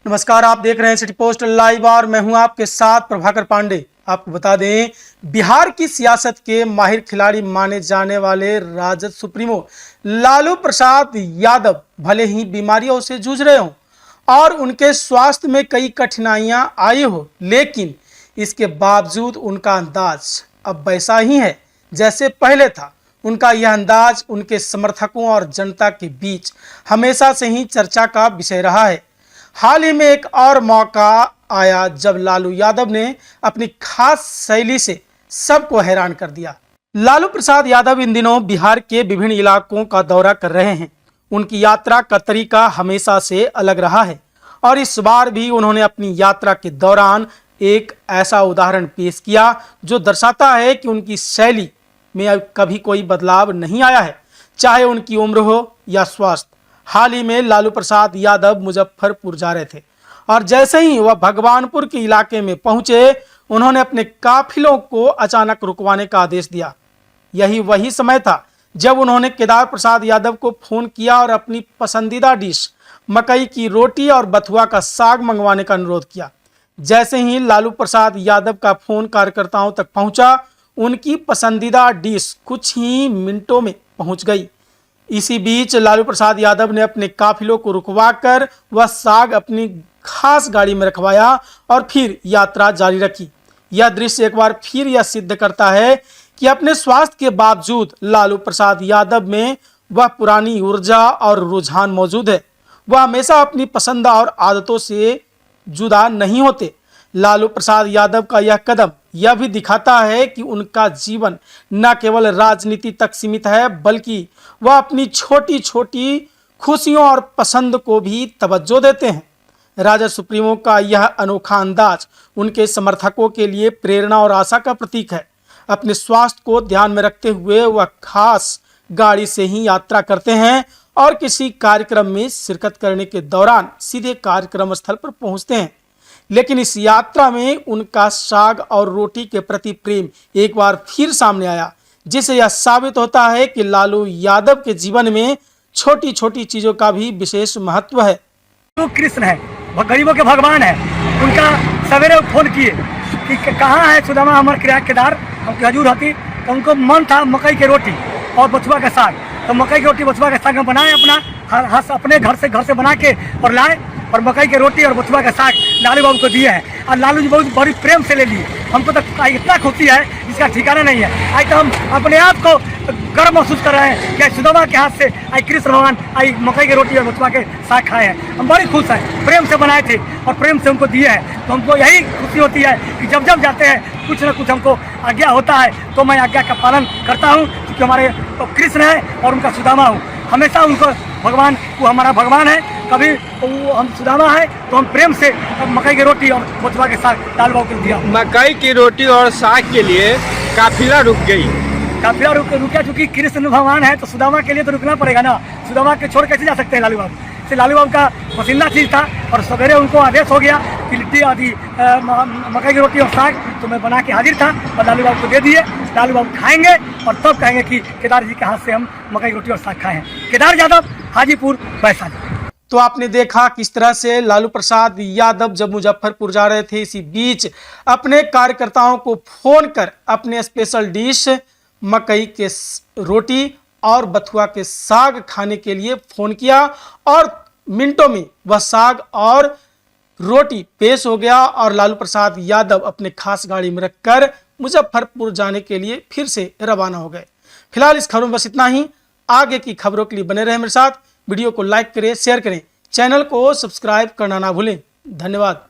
नमस्कार, आप देख रहे हैं सिटी पोस्ट लाइव और मैं हूं आपके साथ प्रभाकर पांडे। आपको बता दें, बिहार की सियासत के माहिर खिलाड़ी माने जाने वाले राजद सुप्रीमो लालू प्रसाद यादव भले ही बीमारियों से जूझ रहे हों और उनके स्वास्थ्य में कई कठिनाइयां आई हो, लेकिन इसके बावजूद उनका अंदाज अब वैसा ही है जैसे पहले था। उनका यह अंदाज उनके समर्थकों और जनता के बीच हमेशा से ही चर्चा का विषय रहा है। हाल ही में एक और मौका आया जब लालू यादव ने अपनी खास शैली से सबको हैरान कर दिया। लालू प्रसाद यादव इन दिनों बिहार के विभिन्न इलाकों का दौरा कर रहे हैं। उनकी यात्रा का तरीका हमेशा से अलग रहा है और इस बार भी उन्होंने अपनी यात्रा के दौरान एक ऐसा उदाहरण पेश किया जो दर्शाता है कि उनकी शैली में अब कभी कोई बदलाव नहीं आया है, चाहे उनकी उम्र हो या स्वास्थ्य। हाल ही में लालू प्रसाद यादव मुजफ्फरपुर जा रहे थे और जैसे ही वह भगवानपुर के इलाके में पहुंचे, उन्होंने अपने काफिलों को अचानक रुकवाने का आदेश दिया। यही वही समय था जब उन्होंने केदार प्रसाद यादव को फोन किया और अपनी पसंदीदा डिश मकई की रोटी और बथुआ का साग मंगवाने का अनुरोध किया। जैसे ही लालू प्रसाद यादव का फोन कार्यकर्ताओं तक पहुंचा, उनकी पसंदीदा डिश कुछ ही मिनटों में पहुंच गई। इसी बीच लालू प्रसाद यादव ने अपने काफिलों को रुकवाकर वह साग अपनी खास गाड़ी में रखवाया और फिर यात्रा जारी रखी। यह दृश्य एक बार फिर यह सिद्ध करता है कि अपने स्वास्थ्य के बावजूद लालू प्रसाद यादव में वह पुरानी ऊर्जा और रुझान मौजूद है। वह हमेशा अपनी पसंद और आदतों से जुदा नहीं होते। लालू प्रसाद यादव का यह कदम यह भी दिखाता है कि उनका जीवन न केवल राजनीति तक सीमित है, बल्कि वह अपनी छोटी छोटी खुशियों और पसंद को भी तवज्जो देते हैं। राजद सुप्रीमो का यह अनोखा अंदाज उनके समर्थकों के लिए प्रेरणा और आशा का प्रतीक है। अपने स्वास्थ्य को ध्यान में रखते हुए वह खास गाड़ी से ही यात्रा करते हैं और किसी कार्यक्रम में शिरकत करने के दौरान सीधे कार्यक्रम स्थल पर पहुंचते हैं। लेकिन इस यात्रा में उनका साग और रोटी के प्रति प्रेम एक बार फिर सामने आया, जिससे यह साबित होता है कि लालू यादव के जीवन में छोटी छोटी चीजों का भी विशेष महत्व है। तो कृष्ण है, गरीबों के भगवान है। उनका सवेरे फोन किए कि कहाँ है सुदामा हमारे केदार, हमकी हजूर होती। तो उनको मन था मकई की रोटी और बथुआ का साग। तो मकई की रोटी बथुआ का साग बनाए अपने घर से बना के और लाए, और मकई की रोटी और बथुआ का साग लालू बाबू को दिए हैं और लालू जी बहुत बड़ी प्रेम से ले लिए। हमको तो इतना खुशी है इसका ठिकाना नहीं है। आज तो हम अपने आप को गर्व महसूस कर रहे हैं कि सुदामा के हाथ से आज कृष्ण भगवान आज मकई की रोटी और बथुआ के साग खाए हैं। हम बड़ी खुश हैं, प्रेम से बनाए थे और प्रेम से उनको दिए हैं। तो हमको यही खुशी होती है कि जब जब जाते हैं कुछ न कुछ हमको आज्ञा होता है, तो मैं आज्ञा का पालन करता हूँ, क्योंकि हमारे तो कृष्ण है और उनका सुदामा हूँ। हमेशा उनको भगवान को हमारा भगवान है, कभी वो हम सुदामा है तो हम प्रेम से मकई की रोटी और बथुआ के साग लालू बाबू को दिया। मकई की रोटी और साग के लिए काफिला रुक गई। काफिला रुका, चूंकि कृष्ण भगवान है तो सुदामा के लिए तो रुकना पड़ेगा ना। सुदामा के छोड़ कैसे जा सकते हैं लालू बाबू। से लालू बाबू का पसंदीदा चीज़ था और सवेरे उनको आदेश हो गया कि लिट्टी आदि मकई की रोटी और साग तो मैं बना के हाजिर था और लालू बाबू को दे दिए। लालू बाबू खाएंगे और तब कहेंगे कि केदार जी के हाथ से हम मकई की रोटी और साग खाए हैं। केदार यादव, हाजीपुर, वैशाली। तो आपने देखा किस तरह से लालू प्रसाद यादव जब मुजफ्फरपुर जा रहे थे, इसी बीच अपने कार्यकर्ताओं को फोन कर अपने स्पेशल डिश मकई के रोटी और बथुआ के साग खाने के लिए फोन किया और मिनटों में वह साग और रोटी पेश हो गया और लालू प्रसाद यादव अपने खास गाड़ी में रखकर मुजफ्फरपुर जाने के लिए फिर से रवाना हो गए। फिलहाल इस खबरों में बस इतना ही। आगे की खबरों के लिए बने रहे मेरे साथ। वीडियो को लाइक करें, शेयर करें, चैनल को सब्सक्राइब करना ना भूलें। धन्यवाद।